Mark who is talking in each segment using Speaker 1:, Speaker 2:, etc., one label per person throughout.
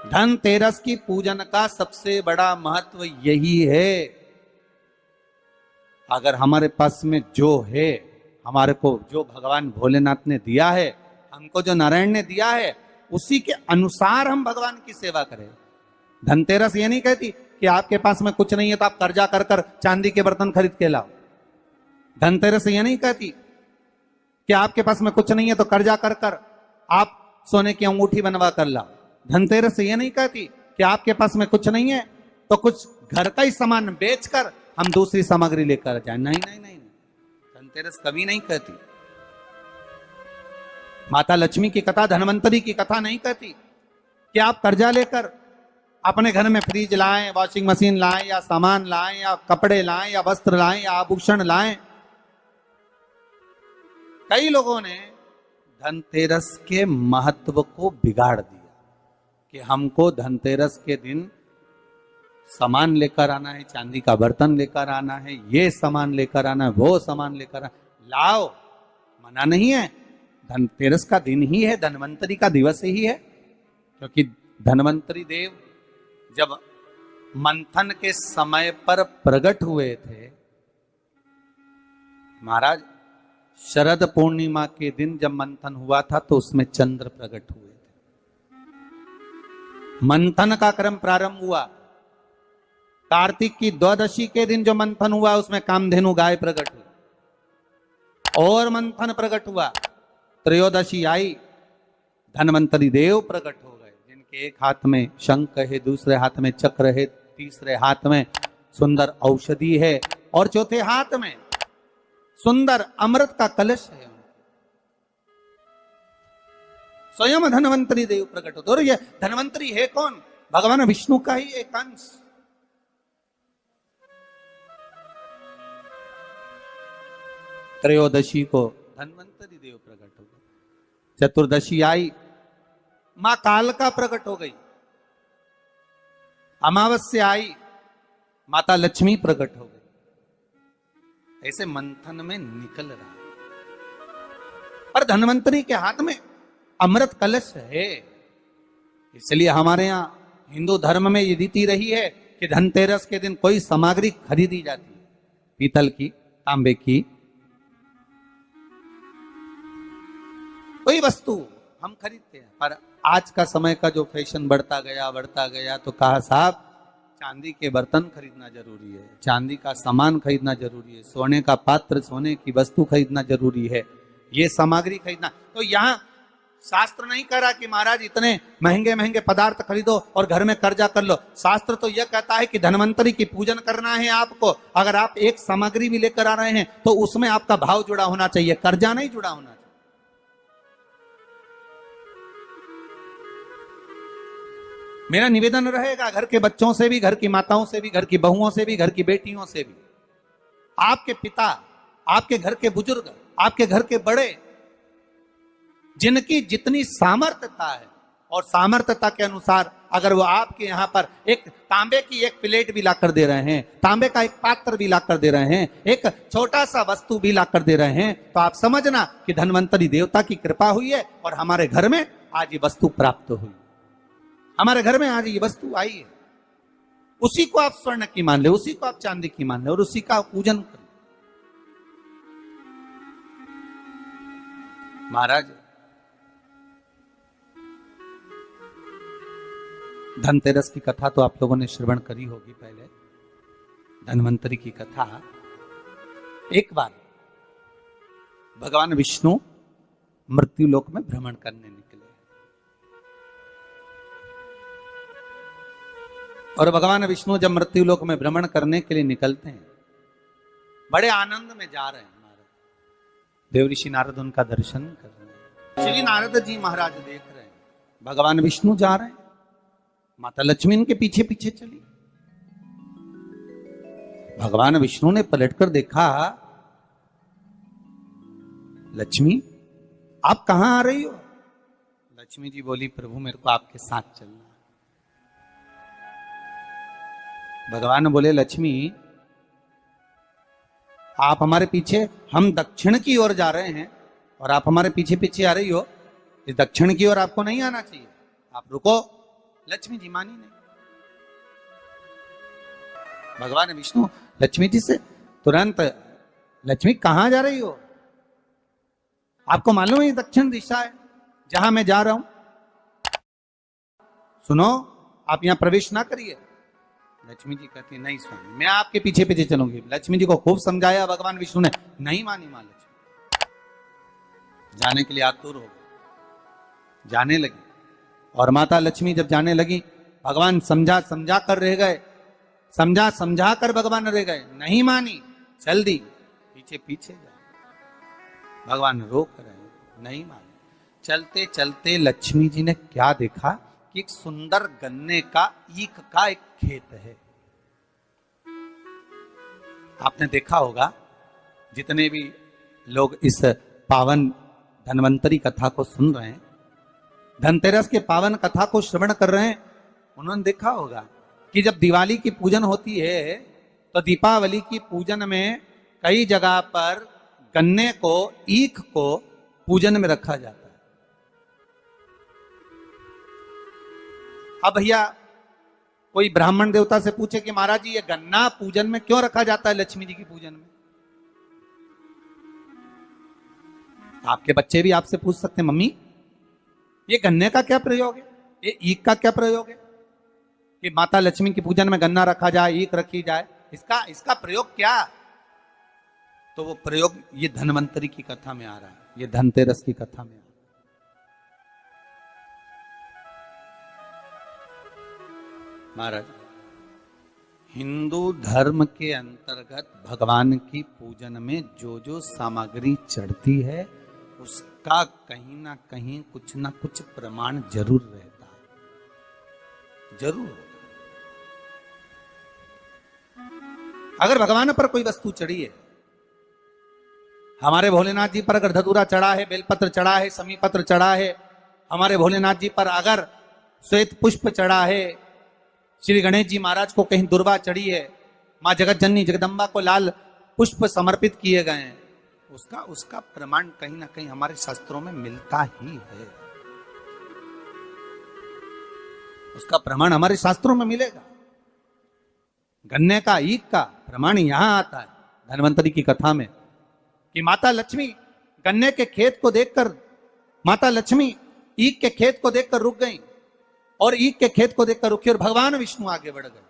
Speaker 1: धनतेरस की पूजन का सबसे बड़ा महत्व यही है। अगर हमारे पास में जो है, हमारे को जो भगवान भोलेनाथ ने दिया है, हमको जो नारायण ने दिया है, उसी के अनुसार हम भगवान की सेवा करें। धनतेरस ये नहीं कहती कि आपके पास में कुछ नहीं है तो आप कर्जा कर कर चांदी के बर्तन खरीद के लाओ। धनतेरस ये नहीं कहती कि आपके पास में कुछ नहीं है तो कर्जा कर कर आप सोने की अंगूठी बनवा कर लाओ। धनतेरस ये नहीं कहती कि आपके पास में कुछ नहीं है तो कुछ घर का ही सामान बेचकर हम दूसरी सामग्री लेकर जाए। नहीं नहीं नहीं, धनतेरस कभी नहीं कहती। माता लक्ष्मी की कथा, धनवंतरी की कथा नहीं कहती कि आप कर्जा लेकर अपने घर में फ्रिज लाएं, वॉशिंग मशीन लाएं, या सामान लाएं, या कपड़े लाएं, या वस्त्र लाएं, या आभूषण लाएं। कई लोगों ने धनतेरस के महत्व को बिगाड़ दिया कि हमको धनतेरस के दिन सामान लेकर आना है, चांदी का बर्तन लेकर आना है, ये सामान लेकर आना है, वो सामान लेकर आना। लाओ, मना नहीं है। धनतेरस का दिन ही है, धनवंतरी का दिवस ही है। क्योंकि धनवंतरी देव जब मंथन के समय पर प्रकट हुए थे, महाराज शरद पूर्णिमा के दिन जब मंथन हुआ था तो उसमें चंद्र प्रकट हुए थे। मंथन का क्रम प्रारंभ हुआ। कार्तिक की द्वादशी के दिन जो मंथन हुआ उसमें कामधेनु गाय प्रकट हुई और मंथन प्रकट हुआ। त्रयोदशी आई, धनवंतरी देव प्रकट हो गए, जिनके एक हाथ में शंख है, दूसरे हाथ में चक्र है, तीसरे हाथ में सुंदर औषधि है और चौथे हाथ में सुंदर अमृत का कलश है। स्वयं धनवंतरी देव प्रकट होते। और ये धनवंतरी है कौन? भगवान विष्णु का ही एक अंश। त्रयोदशी को धनवंतरी देव प्रकट हो गए। चतुर्दशी आई, मां कालका प्रकट हो गई। अमावस्या आई, माता लक्ष्मी प्रकट हो गई। ऐसे मंथन में निकल रहा है। और धनवंतरी के हाथ में अमृत कलश है। इसलिए हमारे यहां हिंदू धर्म में ये रीति रही है कि धनतेरस के दिन कोई सामग्री खरीदी जाती है, पीतल की, तांबे की, कोई वस्तु हम खरीदते हैं। पर आज का समय का जो फैशन बढ़ता गया तो कहा साहब चांदी के बर्तन खरीदना जरूरी है, चांदी का सामान खरीदना जरूरी है, सोने का पात्र, सोने की वस्तु खरीदना जरूरी है, ये सामग्री खरीदना। तो यहाँ शास्त्र नहीं कह रहा कि महाराज इतने महंगे महंगे पदार्थ खरीदो और घर में कर्जा कर लो। शास्त्र तो यह कहता है कि धनवंतरी की पूजन करना है आपको। अगर आप एक सामग्री भी लेकर आ रहे हैं तो उसमें आपका भाव जुड़ा होना चाहिए, कर्जा नहीं जुड़ा होना चाहिए। मेरा निवेदन रहेगा घर के बच्चों से भी, घर की माताओं से भी, घर की बहुओं से भी, घर की बेटियों से भी, आपके पिता, आपके घर के बुजुर्ग, आपके घर के बड़े, जिनकी जितनी सामर्थ्यता है और सामर्थ्यता के अनुसार अगर वो आपके यहां पर एक तांबे की एक प्लेट भी लाकर दे रहे हैं, तांबे का एक पात्र भी लाकर दे रहे हैं, एक छोटा सा वस्तु भी लाकर दे रहे हैं, तो आप समझना कि धनवंतरी देवता की कृपा हुई है और हमारे घर में आज ये वस्तु प्राप्त हुई, हमारे घर में आज ये वस्तु आई है। उसी को आप स्वर्ण की मान ले, उसी को आप चांदी की मान ले और उसी का पूजन करें। महाराज धनतेरस की कथा तो आप लोगों ने श्रवण करी होगी पहले। धनवंतरी की कथा, एक बार भगवान विष्णु मृत्युलोक में भ्रमण करने निकले और भगवान विष्णु जब मृत्युलोक में भ्रमण करने के लिए निकलते हैं, बड़े आनंद में जा रहे हैं। देव ऋषि नारद उनका दर्शन कर रहे हैं। श्री नारद जी महाराज देख रहे हैं भगवान विष्णु जा रहे हैं, माता लक्ष्मी इनके पीछे पीछे चली। भगवान विष्णु ने पलटकर देखा, लक्ष्मी आप कहां आ रही हो? लक्ष्मी जी बोली, प्रभु मेरे को आपके साथ चलना। भगवान बोले, लक्ष्मी आप हमारे पीछे, हम दक्षिण की ओर जा रहे हैं और आप हमारे पीछे पीछे आ रही हो, इस दक्षिण की ओर आपको नहीं आना चाहिए, आप रुको, लक्ष्मी जी मानी नहीं। भगवान विष्णु लक्ष्मी जी से तुरंत, लक्ष्मी कहां जा रही हो? आपको मालूम है ये दक्षिण दिशा है जहां मैं जा रहा हूं, सुनो आप यहां प्रवेश ना करिए। लक्ष्मी जी कहती नहीं स्वामी मैं आपके पीछे पीछे चलूंगी। लक्ष्मी जी को खूब समझाया भगवान विष्णु ने, नहीं मानी मां लक्ष्मी, जाने के लिए आतुर हो गई, जाने लगी। और माता लक्ष्मी जब जाने लगी, भगवान समझा समझा कर रह गए, समझा समझा कर भगवान रह गए, नहीं मानी, चल दी, पीछे पीछे जा। भगवान रोक रहे, नहीं मानी। चलते चलते लक्ष्मी जी ने क्या देखा कि एक सुंदर गन्ने का ईख का एक खेत है। आपने देखा होगा जितने भी लोग इस पावन धन्वंतरी कथा को सुन रहे हैं, धनतेरस के पावन कथा को श्रवण कर रहे हैं, उन्होंने देखा होगा कि जब दिवाली की पूजन होती है तो दीपावली की पूजन में कई जगह पर गन्ने को, ईख को पूजन में रखा जाता है। अब भैया कोई ब्राह्मण देवता से पूछे कि महाराज जी ये गन्ना पूजन में क्यों रखा जाता है लक्ष्मी जी की पूजन में? आपके बच्चे भी आपसे पूछ सकते हैं मम्मी ये गन्ने का क्या प्रयोग है, ये ईख का क्या प्रयोग है कि माता लक्ष्मी की पूजन में गन्ना रखा जाए, ईख रखी जाए, इसका प्रयोग क्या? तो वो प्रयोग ये धन्वंतरी की कथा में आ रहा है, ये धनतेरस की कथा में आ रहा है। महाराज हिंदू धर्म के अंतर्गत भगवान की पूजन में जो जो सामग्री चढ़ती है उसका कहीं ना कहीं कुछ ना कुछ प्रमाण जरूर रहता है, जरूर। अगर भगवान पर कोई वस्तु चढ़ी है, हमारे भोलेनाथ जी पर अगर धतूरा चढ़ा है, बेलपत्र चढ़ा है, समीपत्र चढ़ा है, हमारे भोलेनाथ जी पर अगर श्वेत पुष्प चढ़ा है, श्री गणेश जी महाराज को कहीं दुर्वा चढ़ी है, मां जगत जननी जगदम्बा को लाल पुष्प समर्पित किए गए हैं, उसका प्रमाण कहीं ना कहीं हमारे शास्त्रों में मिलता ही है, उसका प्रमाण हमारे शास्त्रों में मिलेगा। गन्ने का, ईख का प्रमाण यहां आता है धन्वंतरी की कथा में कि माता लक्ष्मी गन्ने के खेत को देखकर, माता लक्ष्मी ईख के खेत को देखकर रुक गई और ईख के खेत को देखकर रुकी और भगवान विष्णु आगे बढ़ गए।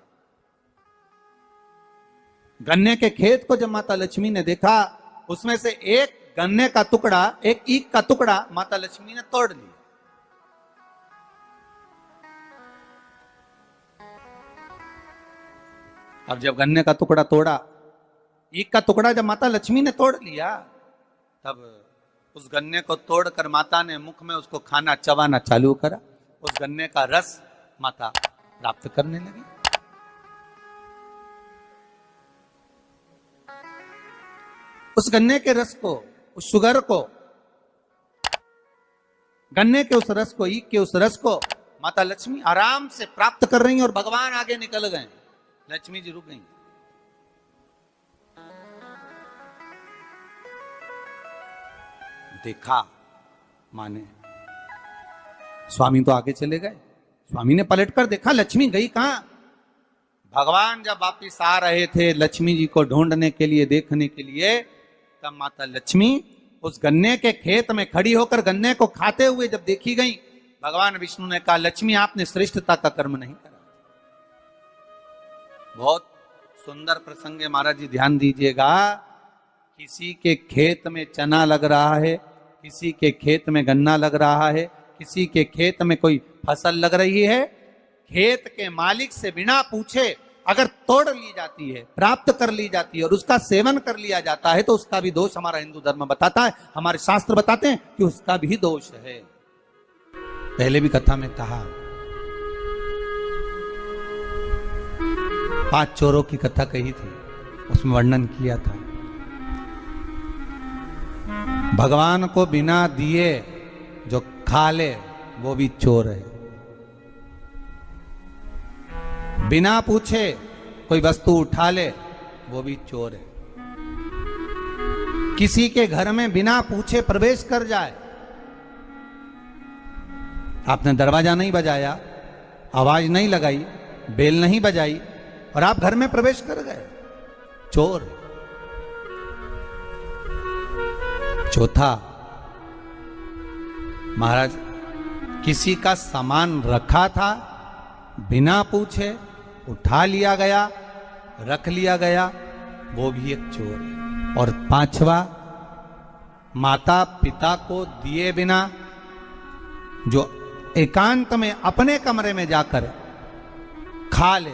Speaker 1: गन्ने के खेत को जब माता लक्ष्मी ने देखा, उसमें से एक गन्ने का टुकड़ा, एक ईख का टुकड़ा माता लक्ष्मी ने तोड़ लिया। अब जब गन्ने का टुकड़ा तोड़ा, ईख का टुकड़ा जब माता लक्ष्मी ने तोड़ लिया, तब उस गन्ने को तोड़कर माता ने मुख में उसको खाना, चबाना चालू करा। उस गन्ने का रस माता प्राप्त करने लगी। उस गन्ने के रस को, उस शुगर को, गन्ने के उस रस को, ईख के उस रस को माता लक्ष्मी आराम से प्राप्त कर रही हैं और भगवान आगे निकल गए, लक्ष्मी जी रुक गई। देखा माने, स्वामी तो आगे चले गए, स्वामी ने पलटकर देखा लक्ष्मी गई कहां। भगवान जब वापिस आ रहे थे लक्ष्मी जी को ढूंढने के लिए, देखने के लिए, तब माता लक्ष्मी उस गन्ने के खेत में खड़ी होकर गन्ने को खाते हुए जब देखी गई, भगवान विष्णु ने कहा लक्ष्मी आपने श्रेष्ठता का कर्म नहीं करा। बहुत सुंदर प्रसंग है महाराज जी, ध्यान दीजिएगा। किसी के खेत में चना लग रहा है, किसी के खेत में गन्ना लग रहा है, किसी के खेत में कोई फसल लग रही है, खेत के मालिक से बिना पूछे अगर तोड़ ली जाती है, प्राप्त कर ली जाती है और उसका सेवन कर लिया जाता है, तो उसका भी दोष हमारा हिंदू धर्म बताता है, हमारे शास्त्र बताते हैं कि उसका भी दोष है। पहले भी कथा में कहा, 5 चोरों की कथा कही थी, उसमें वर्णन किया था भगवान को बिना दिए जो खा ले वो भी चोर है, बिना पूछे कोई वस्तु उठा ले वो भी चोर है, किसी के घर में बिना पूछे प्रवेश कर जाए, आपने दरवाजा नहीं बजाया, आवाज नहीं लगाई, बेल नहीं बजाई और आप घर में प्रवेश कर गए, चोर। चौथा, महाराज किसी का सामान रखा था, बिना पूछे उठा लिया गया, रख लिया गया, वो भी एक चोर है। और पांचवा, माता पिता को दिए बिना जो एकांत में अपने कमरे में जाकर खा ले,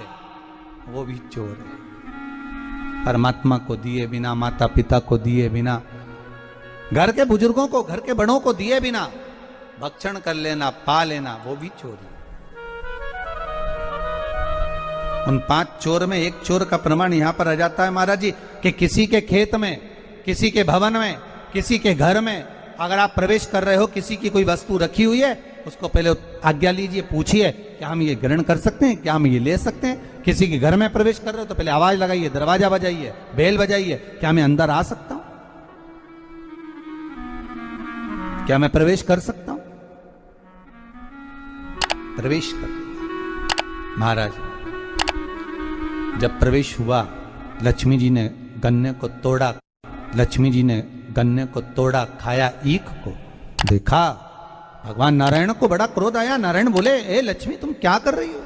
Speaker 1: वो भी चोर है। परमात्मा को दिए बिना, माता पिता को दिए बिना, घर के बुजुर्गों को, घर के बड़ों को दिए बिना भक्षण कर लेना, पा लेना, वो भी चोरी। उन 5 चोर में एक चोर का प्रमाण यहां पर आ जाता है महाराज जी कि किसी के खेत में, किसी के भवन में, किसी के घर में अगर आप प्रवेश कर रहे हो, किसी की कोई वस्तु रखी हुई है, उसको पहले आज्ञा लीजिए, पूछिए क्या हम ये ग्रहण कर सकते हैं, क्या हम ये ले सकते हैं। किसी के घर में प्रवेश कर रहे हो तो पहले आवाज लगाइए, दरवाजा बजाइए, बेल बजाइए, क्या मैं अंदर आ सकता हूं, क्या मैं प्रवेश कर सकता हूं। प्रवेश कर महाराज, जब प्रवेश हुआ, लक्ष्मी जी ने गन्ने को तोड़ा, लक्ष्मी जी ने गन्ने को तोड़ा, खाया ईख को, देखा भगवान नारायण को बड़ा क्रोध आया। नारायण बोले, ए लक्ष्मी तुम क्या कर रही हो?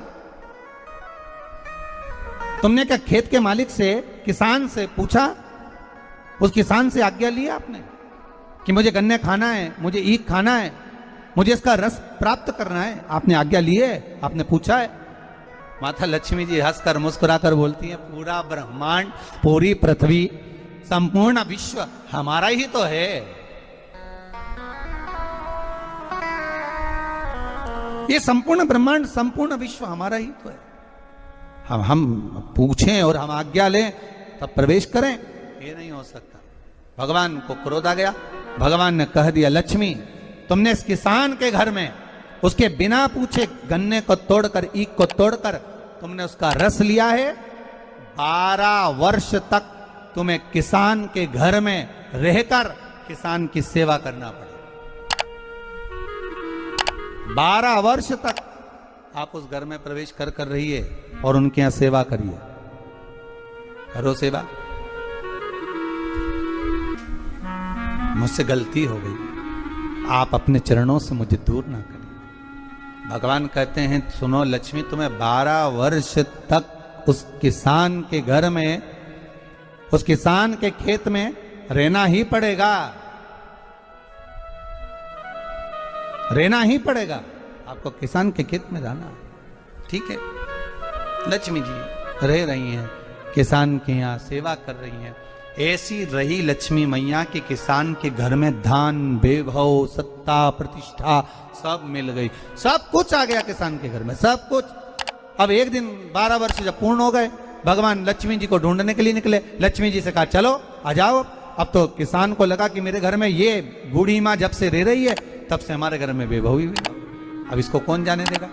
Speaker 1: तुमने क्या खेत के मालिक से, किसान से पूछा? उस किसान से आज्ञा ली आपने कि मुझे गन्ने खाना है, मुझे ईख खाना है, मुझे इसका रस प्राप्त करना है? आपने आज्ञा ली है? आपने पूछा है? माता लक्ष्मी जी हंसकर मुस्कुराकर बोलती है, पूरा ब्रह्मांड, पूरी पृथ्वी, संपूर्ण विश्व हमारा ही तो है। ये संपूर्ण ब्रह्मांड, संपूर्ण विश्व हमारा ही तो है। हम पूछें और हम आज्ञा लें तब प्रवेश करें, ये नहीं हो सकता। भगवान को क्रोध आ गया। भगवान ने कह दिया, लक्ष्मी तुमने इस किसान के घर में उसके बिना पूछे गन्ने को तोड़कर, ईख को तोड़कर तुमने उसका रस लिया है। 12 वर्ष तक तुम्हें किसान के घर में रहकर किसान की सेवा करना पड़ेगा। 12 वर्ष तक आप उस घर में प्रवेश कर रहिए और उनके यहां सेवा करिए। करो सेवा। मुझसे गलती हो गई, आप अपने चरणों से मुझे दूर ना करिए। भगवान कहते हैं, सुनो लक्ष्मी, तुम्हें 12 वर्ष तक उस किसान के घर में, उस किसान के खेत में रहना ही पड़ेगा, रहना ही पड़ेगा। आपको किसान के खेत में रहना, ठीक है। लक्ष्मी जी रह रही हैं, किसान के यहाँ सेवा कर रही हैं। ऐसी रही लक्ष्मी मैया के किसान के घर में धन, वैभव, सत्ता, प्रतिष्ठा सब मिल गई, सब कुछ आ गया किसान के घर में, सब कुछ। अब एक दिन 12 वर्ष जब पूर्ण हो गए, भगवान लक्ष्मी जी को ढूंढने के लिए निकले। लक्ष्मी जी से कहा, चलो आ जाओ। अब तो किसान को लगा कि मेरे घर में ये बूढ़ी माँ जब से रह रही है, तब से हमारे घर में वैभव ही वैभव, अब इसको कौन जाने देगा।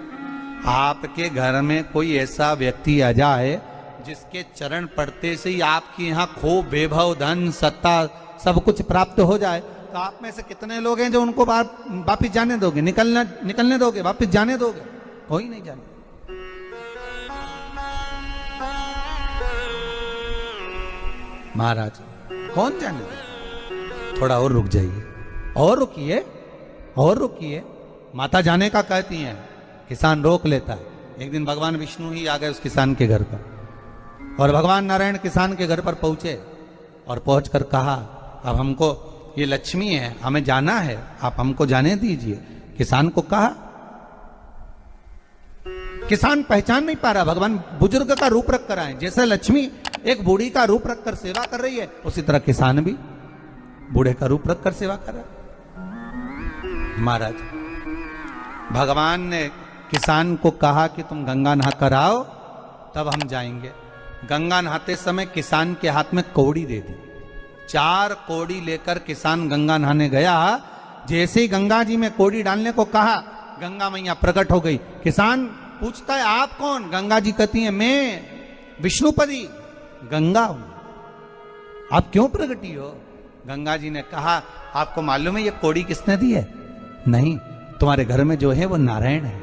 Speaker 1: आपके घर में कोई ऐसा व्यक्ति आ जाए जिसके चरण पड़ते से ही आपके यहाँ खूब वैभव, धन, सत्ता सब कुछ प्राप्त हो जाए, तो आप में से कितने लोग हैं जो उनको वापिस जाने दोगे, निकलने दोगे, वापिस जाने दोगे? कोई नहीं जाने। महाराज कौन जाने दे? थोड़ा और रुक जाइए, और रुकिए, और रुकिए। माता जाने का कहती हैं, किसान रोक लेता है। एक दिन भगवान विष्णु ही आ गए उस किसान के घर पर, और भगवान नारायण किसान के घर पर पहुंचे और पहुंचकर कहा, अब हमको, ये लक्ष्मी है, हमें जाना है, आप हमको जाने दीजिए। किसान को कहा, किसान पहचान नहीं पा रहा। भगवान बुजुर्ग का रूप रख कर आए, जैसे लक्ष्मी एक बूढ़ी का रूप रखकर सेवा कर रही है, उसी तरह किसान भी बूढ़े का रूप रखकर सेवा कर रहा है। महाराज भगवान ने किसान को कहा कि तुम गंगा नहा कर आओ, तब हम जाएंगे। गंगा नहाते समय किसान के हाथ में कौड़ी दे दी। 4 कौड़ी लेकर किसान गंगा नहाने गया। जैसे ही गंगा जी में कौड़ी डालने को कहा, गंगा मैया प्रकट हो गई। किसान पूछता है, आप कौन? गंगा जी कहती है, मैं विष्णुपदी गंगा हूं, आप क्यों प्रकटी हो? गंगा जी ने कहा, आपको मालूम है ये कौड़ी किसने दी है? नहीं, तुम्हारे घर में जो है वो नारायण है।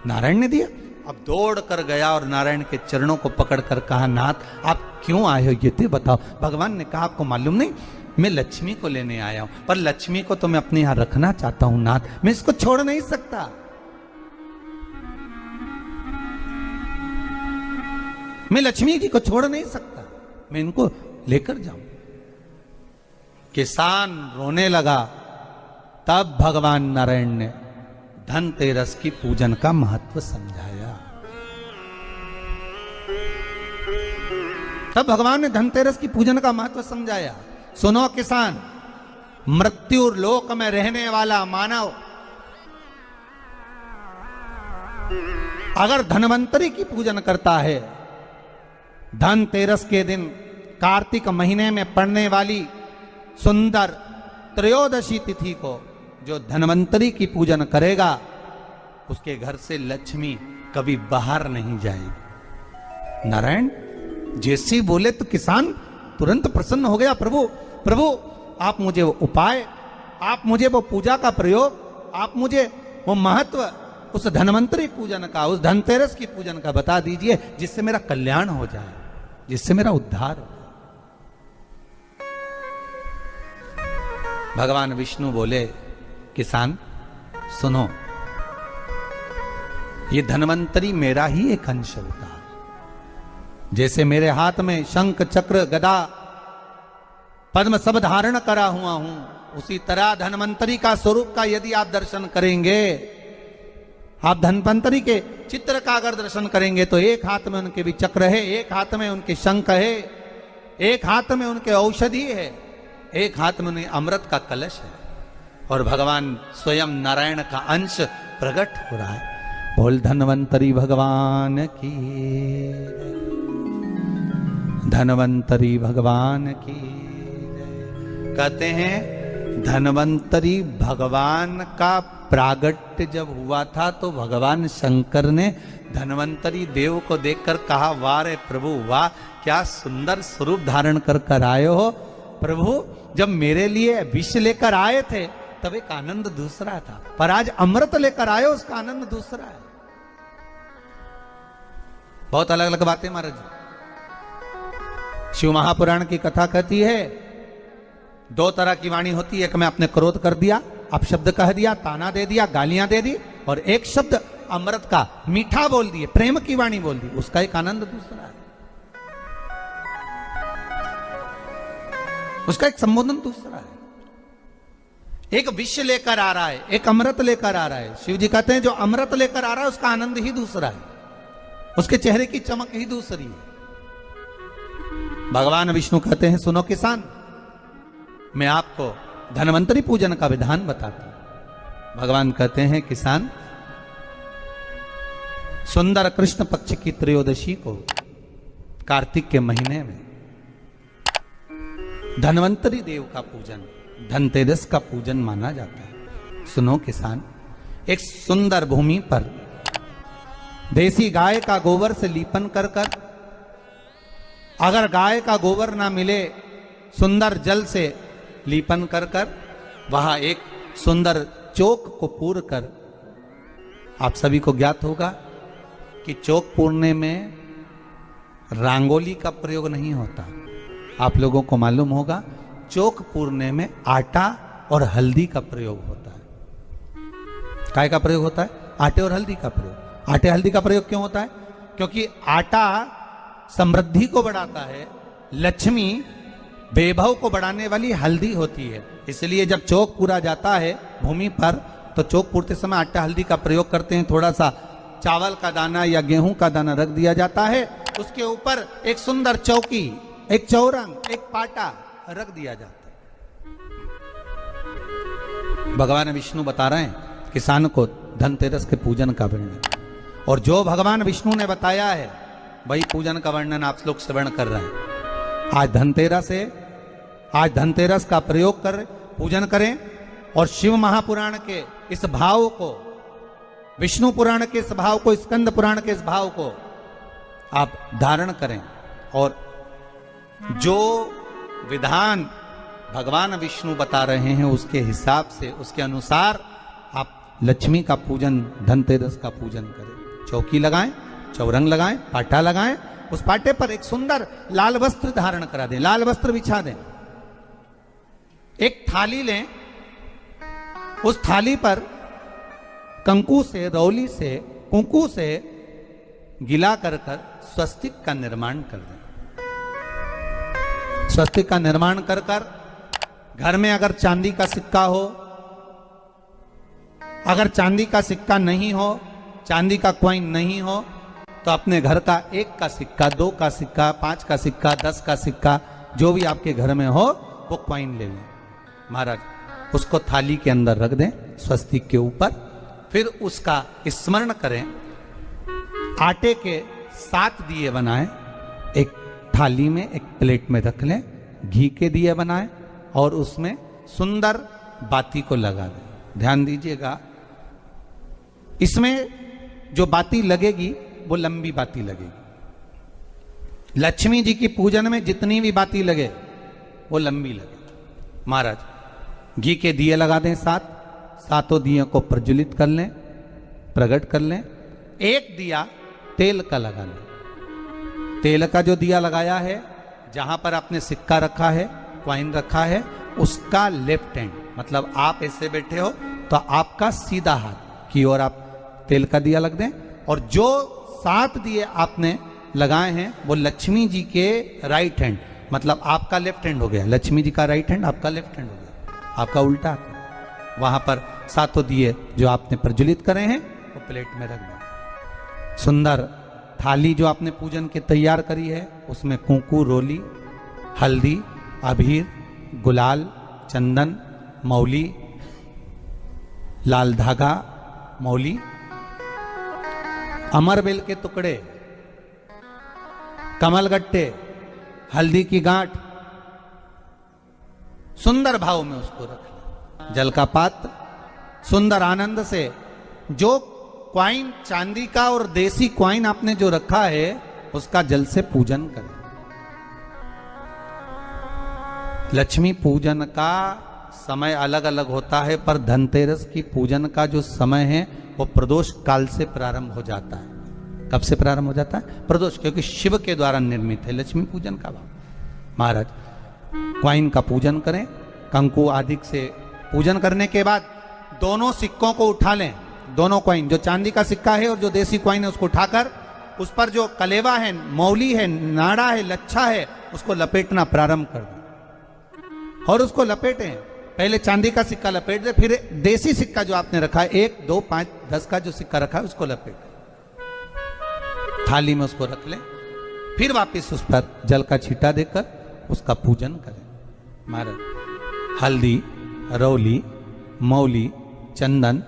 Speaker 1: नारायण ने दिया? अब दौड़ कर गया और नारायण के चरणों को पकड़कर कहा, नाथ आप क्यों आए हो ये तो बताओ। भगवान ने कहा, आपको मालूम नहीं, मैं लक्ष्मी को लेने आया हूं, पर लक्ष्मी को तो मैं अपने यहां रखना चाहता हूं नाथ, मैं इसको छोड़ नहीं सकता। मैं लक्ष्मी जी को छोड़ नहीं सकता, मैं इनको लेकर जाऊं। किसान रोने लगा। तब भगवान नारायण ने धनतेरस की पूजन का महत्व समझाया। तब भगवान ने धनतेरस की पूजन का महत्व समझाया। सुनो किसान, मृत्यु लोक में रहने वाला मानव अगर धनवंतरी की पूजन करता है, धनतेरस के दिन कार्तिक महीने में पड़ने वाली सुंदर त्रयोदशी तिथि को जो धनवंतरी की पूजन करेगा, उसके घर से लक्ष्मी कभी बाहर नहीं जाएगी। नारायण जैसे बोले तो किसान तुरंत प्रसन्न हो गया। प्रभु प्रभु आप मुझे वो उपाय, आप मुझे वो पूजा का प्रयोग, आप मुझे वो महत्व उस धनवंतरी पूजन का, उस धनतेरस की पूजन का बता दीजिए, जिससे मेरा कल्याण हो जाए, जिससे मेरा उद्धार हो। भगवान विष्णु बोले, किसान सुनो, ये धनवंतरी मेरा ही एक अंश होता है। जैसे मेरे हाथ में शंख चक्र गदा पद्म सब धारण करा हुआ हूं, उसी तरह धनवंतरी का स्वरूप का यदि आप दर्शन करेंगे, आप धनवंतरी के चित्र का अगर दर्शन करेंगे तो एक हाथ में उनके भी चक्र है, एक हाथ में उनके शंख है, एक हाथ में उनके औषधि है, एक हाथ में उन्हें अमृत का कलश है, और भगवान स्वयं नारायण का अंश प्रकट हो रहा है। बोल धनवंतरी भगवान की, धनवंतरी भगवान की। कहते हैं धनवंतरी भगवान का प्रागट्य जब हुआ था तो भगवान शंकर ने धनवंतरी देव को देखकर कहा, वाह रे प्रभु वाह, क्या सुंदर स्वरूप धारण कर आए हो प्रभु। जब मेरे लिए विष लेकर आए थे तब एक आनंद दूसरा था, पर आज अमृत लेकर आए हो, उसका आनंद दूसरा है। बहुत अलग अलग बातें महाराज। शिव महापुराण की कथा कहती है, दो तरह की वाणी होती है, एक में आपने क्रोध कर दिया, आप शब्द कह दिया, ताना दे दिया, गालियां दे दी, और एक शब्द अमृत का मीठा बोल दिए, प्रेम की वाणी बोल दी, उसका एक आनंद दूसरा है, उसका एक संबोधन दूसरा है। एक विष लेकर आ रहा है, एक अमृत लेकर आ रहा है। शिव जी कहते हैं जो अमृत लेकर आ रहा है उसका आनंद ही दूसरा है, उसके चेहरे की चमक ही दूसरी है। भगवान विष्णु कहते हैं, सुनो किसान, मैं आपको धनवंतरी पूजन का विधान बताता हूं। भगवान कहते हैं, किसान सुंदर कृष्ण पक्ष की त्रयोदशी को कार्तिक के महीने में धनवंतरी देव का पूजन, धनतेरस का पूजन माना जाता है। सुनो किसान, एक सुंदर भूमि पर देसी गाय का गोबर से लीपन कर अगर गाय का गोबर ना मिले, सुंदर जल से लीपन कर वहां एक सुंदर चौक को पूर कर, आप सभी को ज्ञात होगा कि चौक पूरने में रंगोली का प्रयोग नहीं होता। आप लोगों को मालूम होगा चौक पूरने में आटा और हल्दी का प्रयोग होता है। काय का प्रयोग होता है? आटे और हल्दी का प्रयोग। आटे हल्दी का प्रयोग क्यों होता है? क्योंकि आटा समृद्धि को बढ़ाता है, लक्ष्मी वैभव को बढ़ाने वाली हल्दी होती है। इसलिए जब चौक पूरा जाता है भूमि पर तो चौक पूरते समय आटा हल्दी का प्रयोग करते हैं। थोड़ा सा चावल का दाना या गेहूं का दाना रख दिया जाता है, उसके ऊपर एक सुंदर चौकी, एक चौरंग, एक पाटा रख दिया जाता है। भगवान विष्णु बता रहे हैं किसान को धनतेरस के पूजन का वर्णन, और जो भगवान विष्णु ने बताया है वही पूजन का वर्णन आप लोग श्रवण कर रहे हैं। आज धनतेरस का प्रयोग कर पूजन करें और शिव महापुराण के इस भाव को, विष्णु पुराण के इस भाव को, स्कंद पुराण के इस भाव को आप धारण करें, और जो विधान भगवान विष्णु बता रहे हैं उसके हिसाब से, उसके अनुसार आप लक्ष्मी का पूजन, धनतेरस का पूजन करें। चौकी लगाएं चौरंग लगाएं, पाटा लगाएं, उस पाटे पर एक सुंदर लाल वस्त्र धारण करा दें, लाल वस्त्र बिछा दें। एक थाली लें, उस थाली पर कंकु से, रौली से, कुंकू से गिला कर स्वस्तिक का निर्माण कर दें। स्वस्तिक का निर्माण कर घर में अगर चांदी का सिक्का हो, अगर चांदी का सिक्का नहीं हो, चांदी का कॉइन नहीं हो, तो अपने घर का 1 का सिक्का, 2 का सिक्का, 5 का सिक्का, 10 का सिक्का, जो भी आपके घर में हो वो कॉइन ले लें महाराज, उसको थाली के अंदर रख दें स्वस्तिक के ऊपर। फिर उसका स्मरण करें। आटे के 7 दिए बनाएं, एक थाली में, एक प्लेट में रख लें, घी के दिए बनाएं और उसमें सुंदर बाती को लगा दें। ध्यान दीजिएगा, इसमें जो बाती लगेगी वो लंबी बाती लगेगी। लक्ष्मी जी की पूजन में जितनी भी बाती लगे वो लंबी लगे। महाराज घी के दिए लगा दें 7, 7 दियों को प्रज्वलित कर लें, प्रकट कर लें। एक दिया तेल का लगा लें। तेल का जो दिया लगाया है, जहां पर आपने सिक्का रखा है, कॉइन रखा है, उसका लेफ्ट हैंड, मतलब आप ऐसे बैठे हो तो आपका सीधा हाथ की ओर आप तेल का दिया लग दें। और जो 7 दिए आपने लगाए हैं वो लक्ष्मी जी के राइट हैंड, मतलब आपका लेफ्ट हैंड हो गया, लक्ष्मी जी का राइट हैंड, आपका लेफ्ट हैंड हो गया, आपका उल्टा। वहां पर 7 दिए जो आपने प्रज्वलित करे हैं वो प्लेट में रख दें। सुंदर थाली जो आपने पूजन के तैयार करी है, उसमें कुंकू, रोली, हल्दी, अबीर, गुलाल, चंदन, मौली, लाल धागा, मौली, अमरबेल के टुकड़े, कमलगट्टे, हल्दी की गांठ, सुंदर भाव में उसको रख लें। जल का पात्र सुंदर आनंद से, जो क्वाइन चांदी का और देसी क्वाइन आपने जो रखा है उसका जल से पूजन करें। लक्ष्मी पूजन का समय अलग अलग होता है, पर धनतेरस की पूजन का जो समय है वो प्रदोष काल से प्रारंभ हो जाता है। कब से प्रारंभ हो जाता है? प्रदोष, क्योंकि शिव के द्वारा निर्मित है लक्ष्मी पूजन का भाव। महाराज क्वाइन का पूजन करें, कंकु आदि से पूजन करने के बाद दोनों सिक्कों को उठा लें। दोनों कॉइन, जो चांदी का सिक्का है और जो देसी कॉइन है, उसको उठाकर उस पर जो कलेवा है, मौली है, नाड़ा है, लच्छा है, उसको लपेटना प्रारंभ कर दें और उसको लपेटें। पहले चांदी का सिक्का लपेट दे, फिर देसी सिक्का जो आपने रखा है 1, 2, 5, 10 का जो सिक्का रखा है उसको लपेटें, थाली में उसको रख लें। फिर वापस उस पर जल का छींटा देकर उसका पूजन करें। महाराज हल्दी, रौली, मौली, चंदन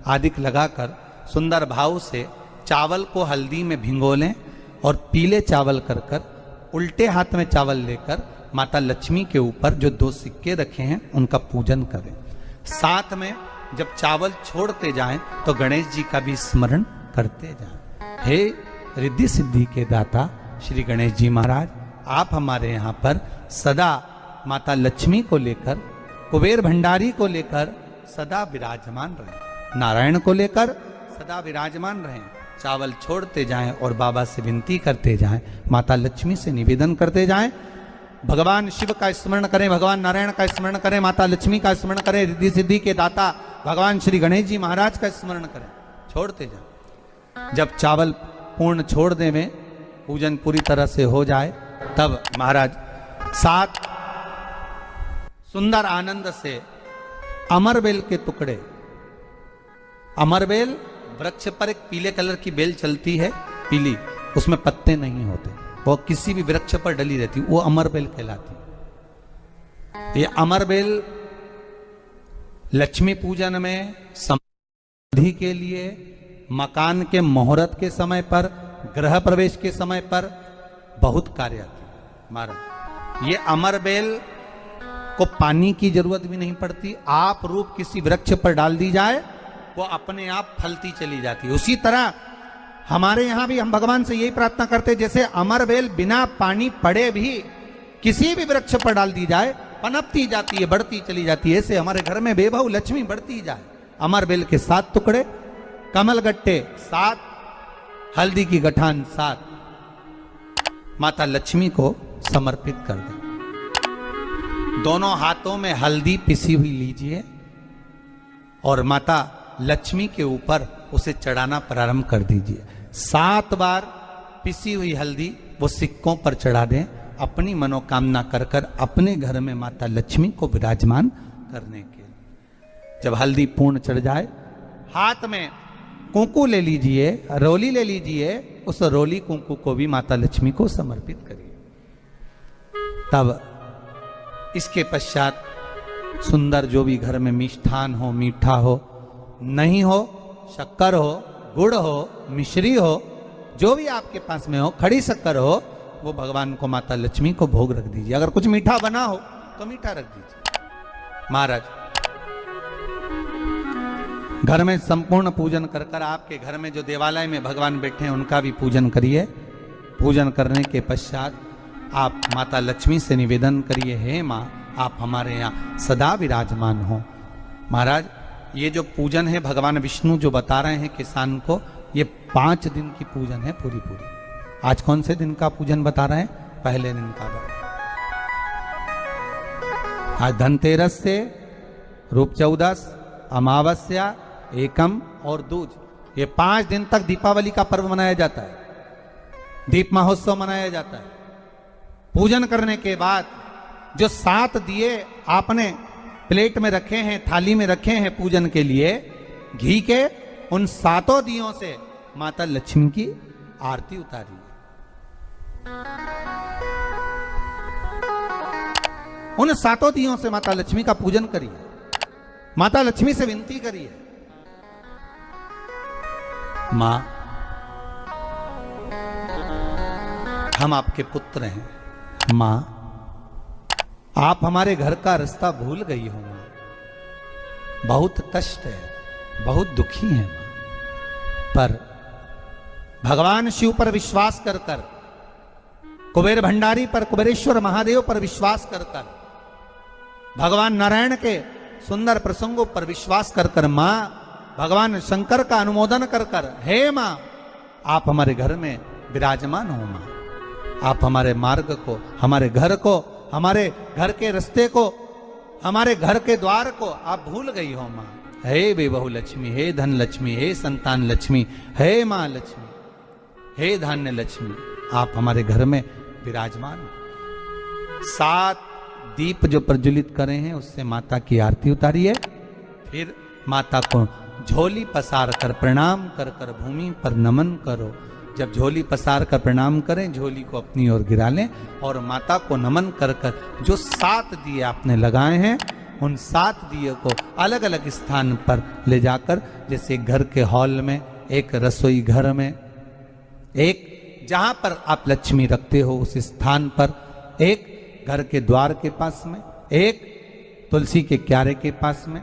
Speaker 1: आदि लगाकर सुंदर भाव से चावल को हल्दी में भिगो लें और पीले चावल कर उल्टे हाथ में चावल लेकर माता लक्ष्मी के ऊपर जो 2 सिक्के रखे हैं उनका पूजन करें। साथ में जब चावल छोड़ते जाएं तो गणेश जी का भी स्मरण करते जाएं। हे रिद्धि सिद्धि के दाता श्री गणेश जी महाराज, आप हमारे यहाँ पर सदा माता लक्ष्मी को लेकर, कुबेर भंडारी को लेकर सदा विराजमान रहें, नारायण को लेकर सदा विराजमान रहें। चावल छोड़ते जाएं और बाबा से विनती करते जाएं, माता लक्ष्मी से निवेदन करते जाएं। भगवान शिव का स्मरण करें, भगवान नारायण का स्मरण करें, माता लक्ष्मी का स्मरण करें, रिद्धि सिद्धि के दाता भगवान श्री गणेश जी महाराज का स्मरण करें, छोड़ते जाएं। जब चावल पूर्ण छोड़ देवें, पूजन पूरी तरह से हो जाए, तब महाराज 7 सुंदर आनंद से अमरबेल के टुकड़े, अमरबेल वृक्ष पर एक पीले कलर की बेल चलती है, पीली, उसमें पत्ते नहीं होते, वो किसी भी वृक्ष पर डली रहती, वो अमरबेल कहलाती। ये अमरबेल लक्ष्मी पूजन में, समृद्धि के लिए, मकान के मुहूर्त के समय पर, गृह प्रवेश के समय पर बहुत कार्य आती है। महाराज ये अमरबेल को पानी की जरूरत भी नहीं पड़ती, आप रूप किसी वृक्ष पर डाल दी जाए वो अपने आप फलती चली जाती है। उसी तरह हमारे यहां भी हम भगवान से यही प्रार्थना करते हैं, जैसे अमरबेल बिना पानी पड़े भी किसी भी वृक्ष पर डाल दी जाए पनपती जाती है, बढ़ती चली जाती है। ऐसे हमारे घर में बेबहू लक्ष्मी बढ़ती जाए। अमरबेल के 7 टुकड़े, कमलगट्टे 7, हल्दी की गठान 7 माता लक्ष्मी को समर्पित कर दें। दोनों हाथों में हल्दी पिसी हुई लीजिए और माता लक्ष्मी के ऊपर उसे चढ़ाना प्रारंभ कर दीजिए। 7 बार पिसी हुई हल्दी वो सिक्कों पर चढ़ा दें, अपनी मनोकामना कर कर अपने घर में माता लक्ष्मी को विराजमान करने के लिए। जब हल्दी पूर्ण चढ़ जाए, हाथ में कुंकू ले लीजिए, रोली ले लीजिए, उस रोली कुंकू को भी माता लक्ष्मी को समर्पित करिए। तब इसके पश्चात सुंदर जो भी घर में मिष्ठान हो, मीठा हो, नहीं हो, शक्कर हो, गुड़ हो, मिश्री हो, जो भी आपके पास में हो, खड़ी शक्कर हो, वो भगवान को माता लक्ष्मी को भोग रख दीजिए। अगर कुछ मीठा बना हो तो मीठा रख दीजिए। महाराज घर में संपूर्ण पूजन कर कर आपके घर में जो देवालय में भगवान बैठे हैं उनका भी पूजन करिए। पूजन करने के पश्चात आप माता लक्ष्मी से निवेदन करिए, हे माँ आप हमारे यहाँ सदा विराजमान हो। महाराज ये जो पूजन है भगवान विष्णु जो बता रहे हैं किसान को, ये 5 दिन की पूजन है पूरी। आज कौन से दिन का पूजन बता रहे हैं? पहले दिन का। आज धनतेरस से रूप चौदस, अमावस्या, एकम और दूज, ये 5 दिन तक दीपावली का पर्व मनाया जाता है, दीप महोत्सव मनाया जाता है। पूजन करने के बाद जो 7 दिए आपने प्लेट में रखे हैं, थाली में रखे हैं पूजन के लिए घी के, उन 7 दियों से माता लक्ष्मी की आरती उतारिए। उन 7 दियों से माता लक्ष्मी का पूजन करिए, माता लक्ष्मी से विनती करिए, मां हम आपके पुत्र हैं, मां आप हमारे घर का रास्ता भूल गई हो, मां बहुत कष्ट है, बहुत दुखी है मां, पर भगवान शिव पर विश्वास कर कर, कुबेर भंडारी पर, कुबेरेश्वर महादेव पर विश्वास कर कर, भगवान नारायण के सुंदर प्रसंगों पर विश्वास कर कर, मां भगवान शंकर का अनुमोदन कर कर, हे मां आप हमारे घर में विराजमान हो, मां आप हमारे मार्ग को, हमारे घर को, हमारे घर के रास्ते को, हमारे घर के द्वार को आप भूल गई हो मां। हे बेबहु लक्ष्मी, हे धन लक्ष्मी, हे संतान लक्ष्मी, हे मां लक्ष्मी, हे धान्य लक्ष्मी, आप हमारे घर में विराजमान हो। 7 दीप जो प्रज्वलित करे हैं उससे माता की आरती उतारिए। फिर माता को झोली पसार कर प्रणाम कर कर भूमि पर नमन करो। जब झोली पसार कर प्रणाम करें, झोली को अपनी ओर गिरा लें और माता को नमन कर कर जो 7 दिए आपने लगाए हैं उन 7 दिए को अलग अलग स्थान पर ले जाकर, जैसे घर के हॉल में, एक रसोई घर में, एक जहां पर आप लक्ष्मी रखते हो उस स्थान पर, एक घर के द्वार के पास में, एक तुलसी के क्यारे के पास में,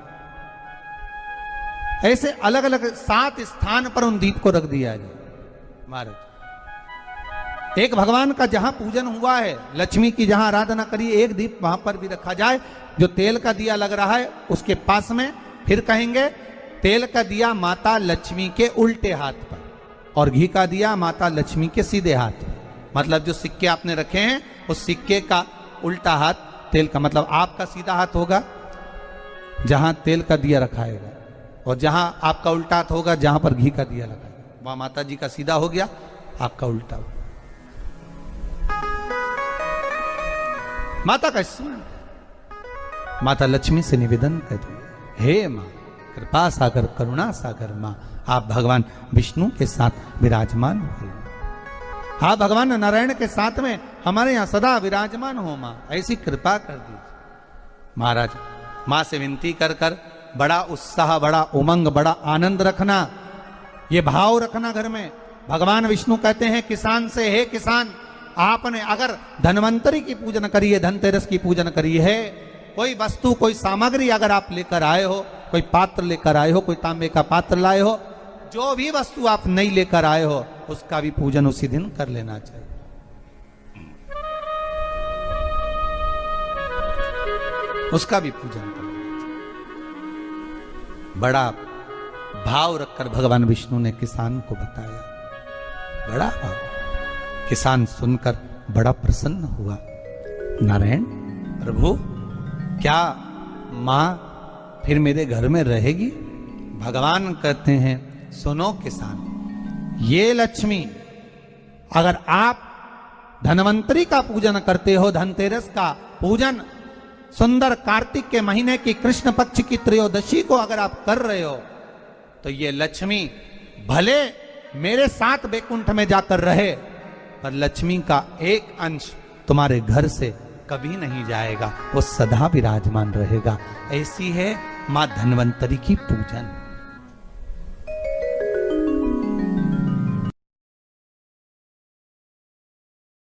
Speaker 1: ऐसे अलग अलग 7 स्थान पर उन दीप को रख दिया जाए। महाराज एक भगवान का जहां पूजन हुआ है, लक्ष्मी की जहां आराधना करिए, एक दीप वहां पर भी रखा जाए। जो तेल का दिया लग रहा है उसके पास में, फिर कहेंगे तेल का दिया माता लक्ष्मी के उल्टे हाथ पर और घी का दिया माता लक्ष्मी के सीधे हाथ पर। मतलब जो सिक्के आपने रखे हैं उस सिक्के का उल्टा हाथ तेल का, मतलब आपका सीधा हाथ होगा जहां तेल का दिया रखाएगा, और जहां आपका उल्टा हाथ होगा जहां पर घी का दिया लगाएगा, वहां माता जी का सीधा हो गया, आपका उल्टा हो। माता का स्मरण, माता लक्ष्मी से निवेदन करिए, हे मां कृपा सागर, करुणा सागर मां आप भगवान विष्णु के साथ विराजमान हो, आप भगवान नारायण के साथ में हमारे यहां सदा विराजमान हो मां, ऐसी कृपा कर दीजिए। महाराज मां से विनती कर कर बड़ा उत्साह, बड़ा उमंग, बड़ा आनंद रखना, ये भाव रखना घर में। भगवान विष्णु कहते हैं किसान से, हे किसान आपने अगर धन्वंतरी की पूजन करी है, धनतेरस की पूजन करी है, कोई वस्तु, कोई सामग्री अगर आप लेकर आए हो, कोई पात्र लेकर आए हो, कोई तांबे का पात्र लाए हो, जो भी वस्तु आप नहीं लेकर आए हो उसका भी पूजन उसी दिन कर लेना चाहिए। उसका भी पूजन कर लेना चाहिए। बड़ा भाव रखकर भगवान विष्णु ने किसान को बताया। बड़ा भाव। किसान सुनकर बड़ा प्रसन्न हुआ। नारायण प्रभु, क्या मां फिर मेरे घर में रहेगी? भगवान कहते हैं, सुनो किसान, ये लक्ष्मी, अगर आप धनवंतरी का पूजन करते हो, धनतेरस का पूजन सुंदर कार्तिक के महीने की कृष्ण पक्ष की त्रयोदशी को अगर आप कर रहे हो, तो ये लक्ष्मी भले मेरे साथ बैकुंठ में जाकर रहे, पर लक्ष्मी का एक अंश तुम्हारे घर से कभी नहीं जाएगा, वो सदा विराजमान रहेगा। ऐसी है मां धन्वंतरी की पूजन।